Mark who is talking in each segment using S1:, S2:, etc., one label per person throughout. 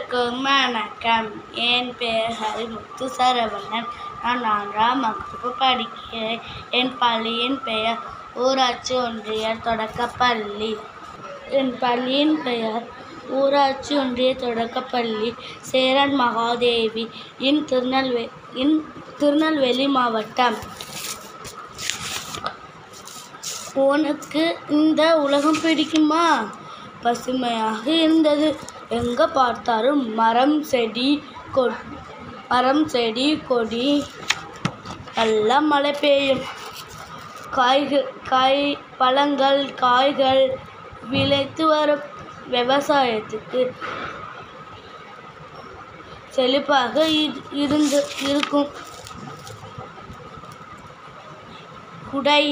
S1: அனைவருக்கும் வணக்கம். என் பெயர் ஹரிமுத்து சரவணன். நான் 4ஆம் வகுப்பு படிக்கிறேன். என் பள்ளியின் பெயர் ஊராட்சி ஒன்றிய தொடக்கப்பள்ளி. சேரன் மகாதேவி திருநெல்வேலி மாவட்டம். உனக்கு இந்த உலகம் பிடிக்குமா? பசுமையாக இருந்தது. எங்கே பார்த்தாலும் மரம் செடி கொடி. நல்லா மழை பெய்யும். பழங்கள் காய்கள் விளைத்து வரும். விவசாயத்துக்கு செழிப்பாக இருக்கும். குடை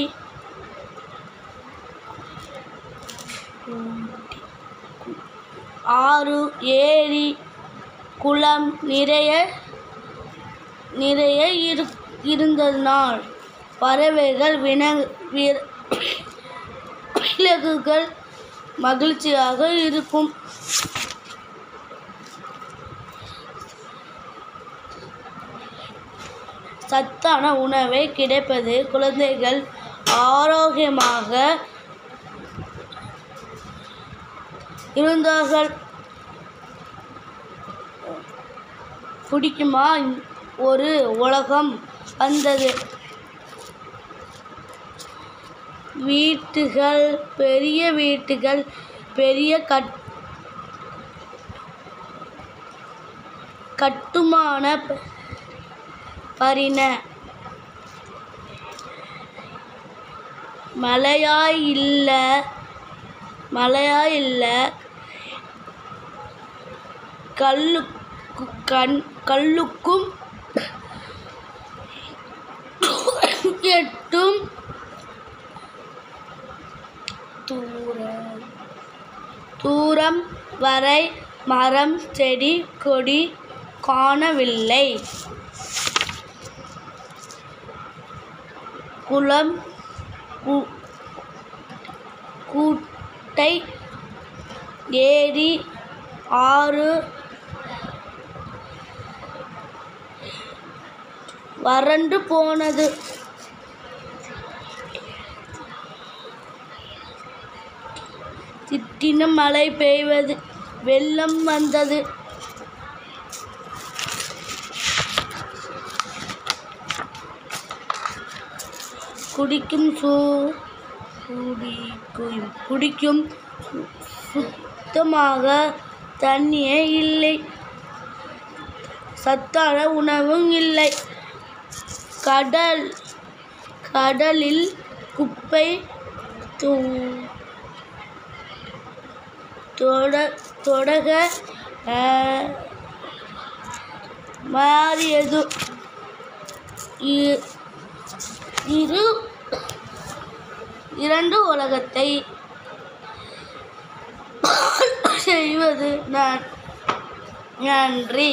S1: ஆறு ஏரி குளம் நிறைய இருந்ததனால் பறவைகள் விலங்குகள் மகிழ்ச்சியாக இருக்கும். சத்தான உணவை கிடைப்பது. குழந்தைகள் ஆரோக்கியமாக இருந்தார்கள். பிடிக்குமா? ஒரு உலகம் வந்தது. வீட்டுகள் பெரிய வீட்டுகள் பெரிய கட்டுமான பரிண மழையாயில்ல கல்லுக்கும் எட்டும் தூரம் வரை மரம் செடி கொடி காணவில்லை. குளம் குட்டை ஏரி ஆறு வறண்டு போனது. திட்டின மழை பெய்வது. வெள்ளம் வந்தது. குடிக்கும் சுத்தமாக தண்ணியே இல்லை. சத்தான உணவும் இல்லை. கடலில் குப்பை தொடக மாறியது. இரண்டு உலகத்தை செய்வது நன்றி.